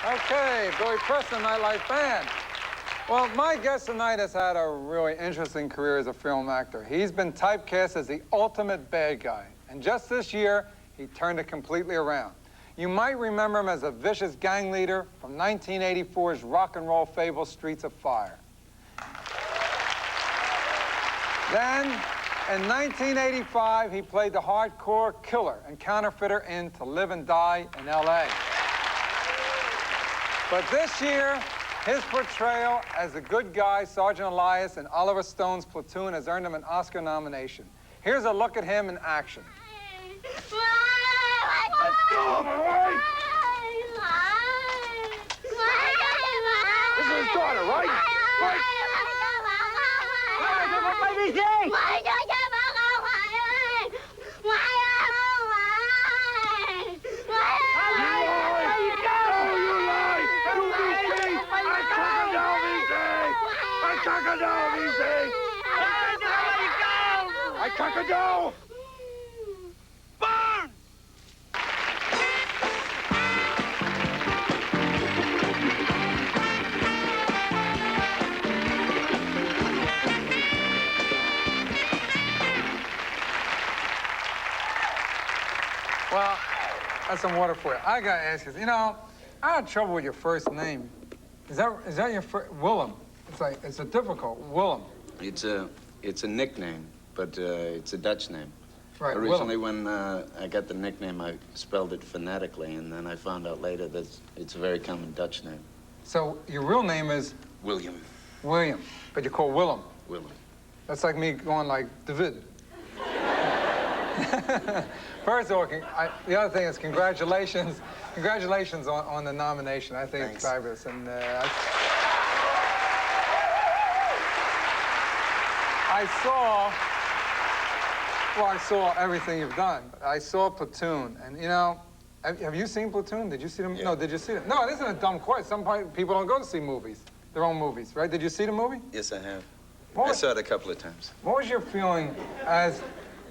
Okay, Billy Preston, Nightlife Band. Well, my guest tonight has had a really interesting career as a film actor. He's been typecast as the ultimate bad guy. And just this year, he turned it completely around. You might remember him as a vicious gang leader from 1984's rock and roll fable, Streets of Fire. Then, in 1985, he played the hardcore killer and counterfeiter in To Live and Die in L.A. But this year, his portrayal as the good guy, Sergeant Elias, in Oliver Stone's Platoon has earned him an Oscar nomination. Here's a look at him in action. Let's go, all right? This is his daughter, right? Right. I cock-a-doodle! Burn! Well, that's some water for you. I gotta ask you, I had trouble with your first name. Is that your first, Willem? It's a difficult, Willem. It's a nickname, but it's a Dutch name. Right, Originally, when I got the nickname, I spelled it phonetically, and then I found out later that it's a very common Dutch name. So your real name is? William. William, but you're called Willem. Willem. That's like me going like David. First of all, the other thing is congratulations. Congratulations on the nomination. I think Thanks. It's fabulous. And I saw everything you've done. I saw Platoon, and have you seen Platoon? Did you see them? Yeah. No, did you see them? No, it isn't a dumb question. Some people don't go to see movies, their own movies, right? Did you see the movie? Yes, I have. I saw it a couple of times. What was your feeling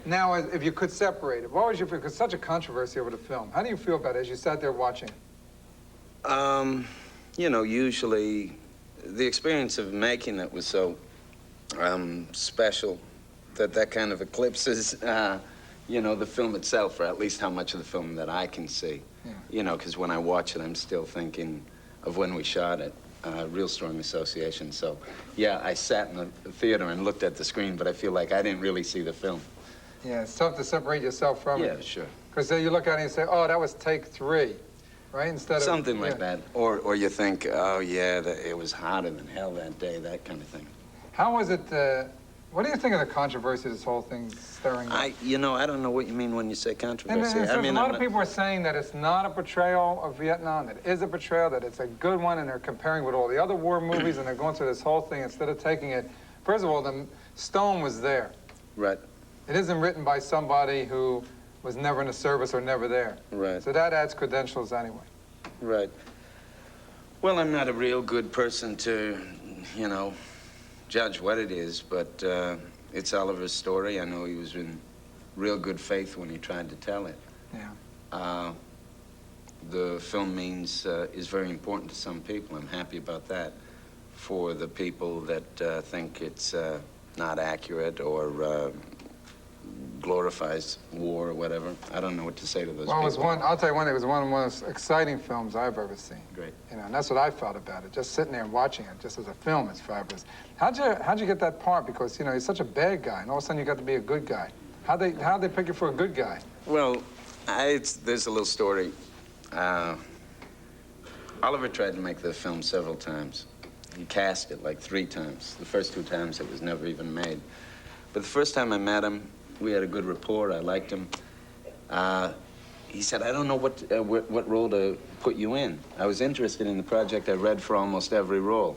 if you could separate it? What was your feeling? Because such a controversy over the film. How do you feel about it as you sat there watching it? Usually the experience of making it was so special that kind of eclipses, the film itself, or at least how much of the film that I can see. Yeah. Because when I watch it, I'm still thinking of when we shot it. Real strong association. So, yeah, I sat in the theater and looked at the screen, but I feel like I didn't really see the film. Yeah, it's tough to separate yourself from it. Yeah, sure. Because then you look at it and say, oh, that was take 3, right? Instead of... Something like that. Or you think, oh, yeah, it was hotter than hell that day, that kind of thing. How was it, what do you think of the controversy this whole thing's stirring up? I don't know what you mean when you say controversy. A lot of people are saying that it's not a portrayal of Vietnam, that it is a portrayal, that it's a good one, and they're comparing with all the other war movies, and they're going through this whole thing instead of taking it. First of all, the Stone was there. Right. It isn't written by somebody who was never in the service or never there. Right. So that adds credentials anyway. Right. Well, I'm not a real good person to, judge what it is, but it's Oliver's story. I know he was in real good faith when he tried to tell it. Yeah. The film is very important to some people. I'm happy about that. For the people that think it's not accurate or glorifies war or whatever, I don't know what to say to those people. I'll tell you one thing, it was one of the most exciting films I've ever seen. Great. And that's what I felt about it. Just sitting there and watching it, just as a film, it's fabulous. How'd you get that part? Because, you're such a bad guy, and all of a sudden you got to be a good guy. How'd they pick you for a good guy? Well, there's a little story. Oliver tried to make the film several times. He cast it like 3 times. The first 2 times it was never even made. But the first time I met him, we had a good rapport. I liked him. He said, I don't know what role to put you in. I was interested in the project. I read for almost every role.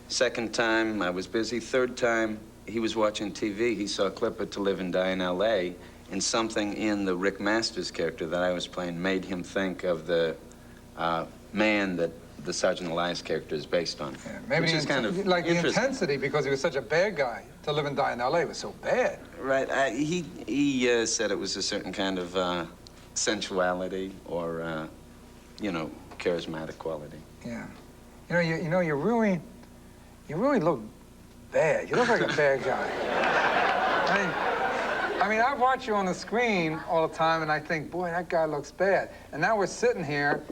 Second time, I was busy. Third time, he was watching TV. He saw a clip of To Live and Die in L.A., and something in the Rick Masters character that I was playing made him think of the man that the Sergeant Elias character is based on. Yeah, maybe which is kind of like the intensity, because he was such a bad guy. To Live and Die in L.A. was so bad. Right. He said it was a certain kind of sensuality or, charismatic quality. Yeah. You really look bad. You look like a bad guy. I mean, I watch you on the screen all the time, and I think, boy, that guy looks bad. And now we're sitting here,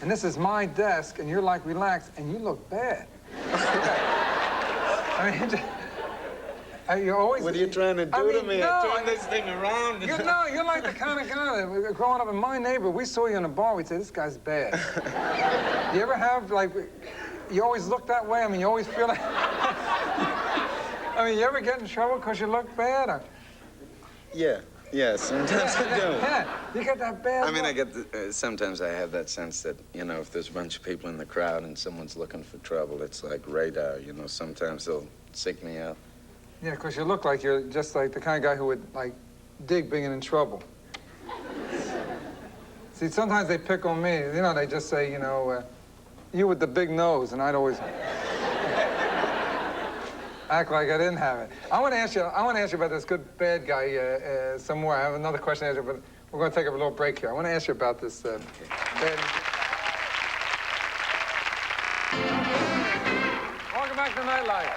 and this is my desk, and you're like relaxed, and you look bad. I mean, you always. What are you trying to do to me? No, Turn this thing around. You're like the kind of guy that, growing up in my neighborhood, we saw you in a bar, we'd say, this guy's bad. You ever have, like, you always look that way? I mean, you always feel like... I mean, you ever get in trouble because you look bad? Or... Yeah, sometimes I do. Yeah, you get that bad I mean, look. sometimes I have that sense that, if there's a bunch of people in the crowd and someone's looking for trouble, it's like radar, sometimes they'll seek me out. Yeah, because you look like you're just like the kind of guy who would, like, dig being in trouble. See, sometimes they pick on me. They just say, you with the big nose, and I'd always act like I didn't have it. I want to ask you about this good bad guy some more. I have another question to ask you, but we're going to take a little break here. I want to ask you about this bad... Welcome back to Nightlife.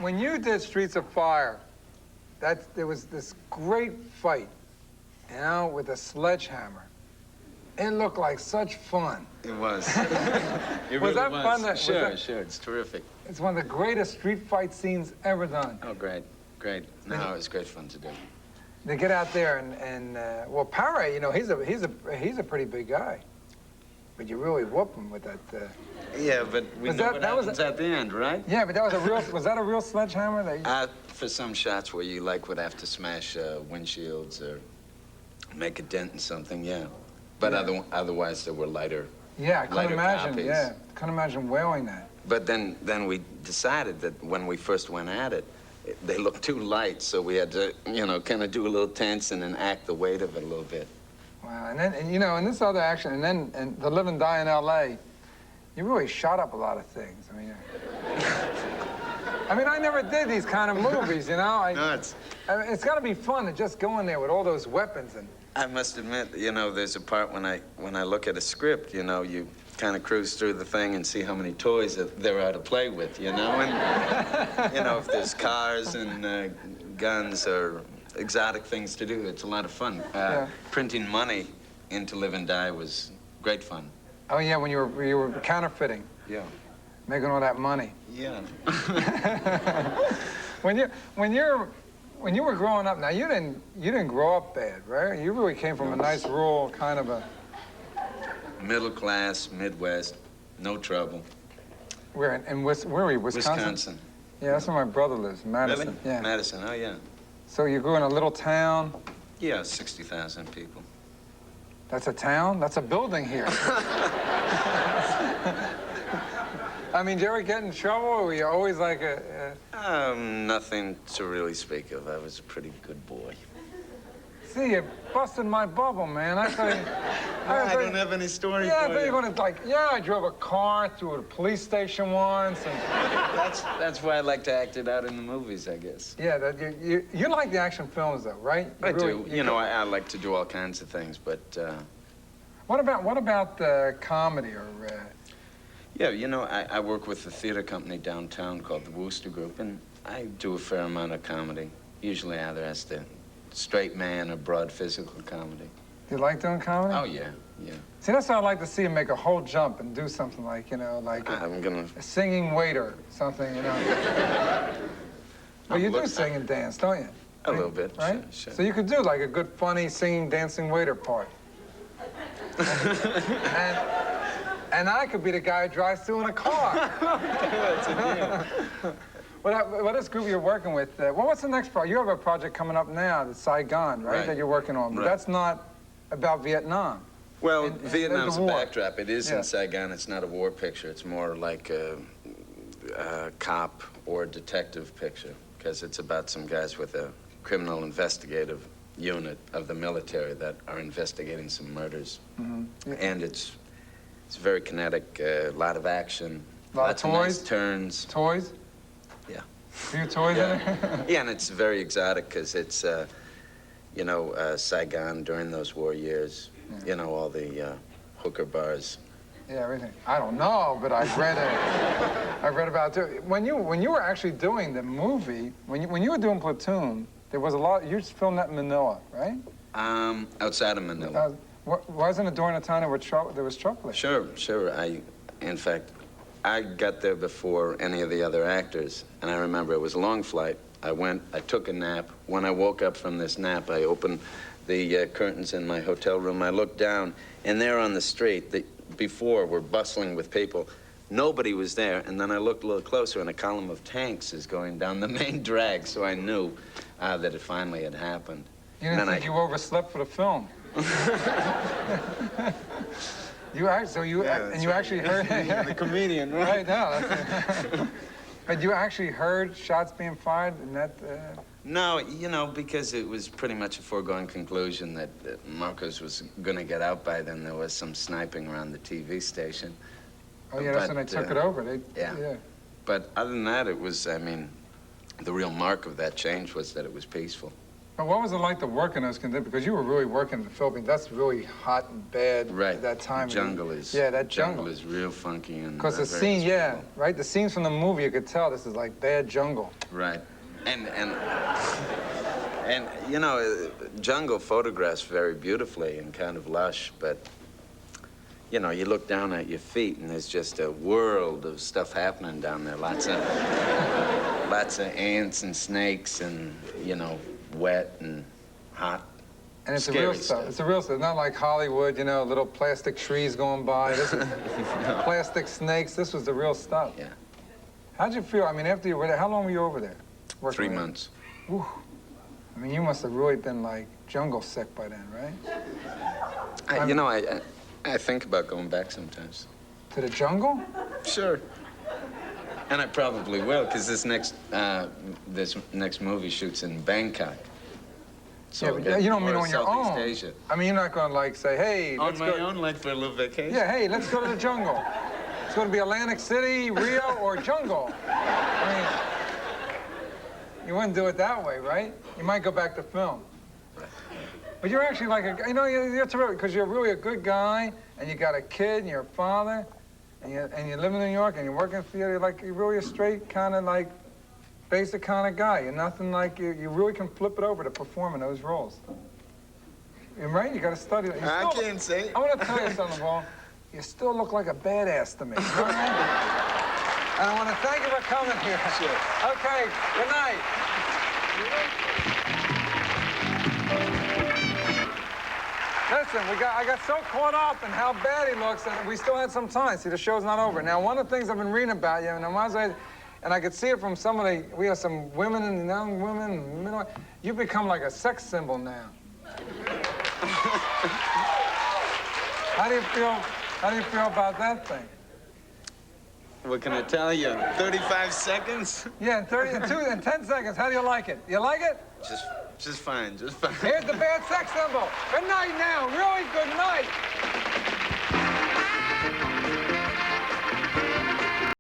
When you did Streets of Fire, there was this great fight, with a sledgehammer. It looked like such fun. It was. It Was that fun? Sure, it's terrific. It's one of the greatest street fight scenes ever done. Oh, great. No, it was great fun to do. They get out there and well, Paré, he's a pretty big guy, but you really whoop him with that. Yeah, but we know what happens at the end, right? Yeah, but was that a real sledgehammer? For some shots where you would have to smash windshields or make a dent in something, yeah. But otherwise, there were lighter. Yeah, I couldn't imagine. Copies. Yeah, couldn't imagine whaling that. But then we decided that when we first went at it, they looked too light, so we had to, kind of do a little tense and then act the weight of it a little bit. Wow, and then, in this other action, and The Live and Die in L.A., you really shot up a lot of things. I mean, I never did these kind of movies, No, it's got to be fun to just go in there with all those weapons and... I must admit, there's a part when I look at a script, you kind of cruise through the thing and see how many toys there are to play with, and, if there's cars and guns or exotic things to do, it's a lot of fun. Printing money into Live and Die was great fun. Oh, yeah, when you were counterfeiting. Yeah. Making all that money. Yeah. When you were growing up, now you didn't grow up bad, right? You really came from a nice rural kind of a... Middle class, Midwest, no trouble. Where were you, Wisconsin? Wisconsin. Yeah, that's where my brother lives, Madison. Really? Yeah. Madison, oh yeah. So you grew in a little town? Yeah, 60,000 people. That's a town? That's a building here. I mean, did you ever get in trouble, or were you always like nothing to really speak of. I was a pretty good boy. See, you busted my bubble, man. I thought... I don't have any stories Yeah, for I thought you you. were gonna, I drove a car through a police station once, and... That's why I like to act it out in the movies, I guess. Yeah, you like the action films, though, right? I do. I like to do all kinds of things, but... What about comedy or... Yeah, I work with a theater company downtown called the Wooster Group, and I do a fair amount of comedy, usually either as the straight man or broad physical comedy. Do you like doing comedy? Oh, yeah. See, that's what I'd like to see, him make a whole jump and do something like, like a singing waiter, something, Well, you do sing and dance, don't you? A little bit, right? Sure. So you could do like a good, funny, singing, dancing waiter part. And I could be the guy who drives through in a car. That's a deal. What is group you're working with? What's the next project? You have a project coming up now, the Saigon, right? That you're working on. But that's not about Vietnam. Well, Vietnam's a war. backdrop. It is in Saigon. It's not a war picture. It's more like a cop or detective picture, because it's about some guys with a criminal investigative unit of the military that are investigating some murders. Mm-hmm. And it's very kinetic, a lot of action, lots of nice turns. Toys? Yeah. A few toys in it? Yeah, and it's very exotic because it's, Saigon during those war years. You know, all the hooker bars. Yeah, everything. I don't know, but I've read it. I've read about it. When you were actually doing the movie, when you were doing Platoon, there was a lot. You just filmed that in Manila, right? Outside of Manila. Wasn't it during a time there was trouble there? Sure. In fact, I got there before any of the other actors, and I remember it was a long flight. I took a nap. When I woke up from this nap, I opened the curtains in my hotel room. I looked down, and there on the street, before were bustling with people. Nobody was there, and then I looked a little closer, and a column of tanks is going down the main drag, so I knew that it finally had happened. You didn't think you overslept for the film? You actually heard the comedian, right? Right now. But you actually heard shots being fired, and that. No, you know, because it was pretty much a foregone conclusion that Marcos was going to get out by then. There was some sniping around the TV station. Oh yeah, that's when they took it over. Yeah. But other than that, it was. I mean, the real mark of that change was that it was peaceful. But what was it like to work in those conditions? Because you were really working in the Philippines. That's really hot and bad at that time. The jungle is. Yeah, that jungle is real funky and. Because the scene, right. The scenes from the movie, you could tell this is like bad jungle. Right, and you know, jungle photographs very beautifully and kind of lush, but you know, you look down at your feet and there's just a world of stuff happening down there. Lots of ants and snakes and, you know, wet and hot. And it's the real stuff. It's the real stuff. Not like Hollywood, you know, little plastic trees going by. This is plastic snakes. This was the real stuff. Yeah. How'd you feel? I mean, after you were there, how long were you over there? 3 months. Whew. I mean, you must have really been like jungle sick by then, right? You know, I think about going back sometimes. To the jungle? Sure. And I probably will, because this next movie shoots in Bangkok. So yeah, but you don't mean on your own. Asia. I mean, you're not going to like say, hey, on my own, like for a little vacation. Yeah, hey, let's go to the jungle. It's going to be Atlantic City, Rio, or jungle. I mean, you wouldn't do it that way, right? You might go back to film. But you're actually like you know, you're terrific because you're really a good guy, and you got a kid, and you're a father, and you live in New York, and you're working for you're really a straight kind of like basic kind of guy. You're nothing like you really can flip it over to perform in those roles. You're right. You got to study that. I can't say. I want to tell you something, Paul. You still look like a badass to me. You know what I mean? And I want to thank you for coming here. Sure. Okay. Good night. Listen, I got so caught up in how bad he looks that we still had some time. See, the show's not over. Now, one of the things I've been reading about you, and I could see it from we have some women and young women, you've become like a sex symbol now. How do you feel about that thing? What can I tell you? 35 seconds? Yeah, in 10 seconds. How do you like it? You like it? Just fine, just fine. Here's the bad sex symbol. Good night now. Really good night.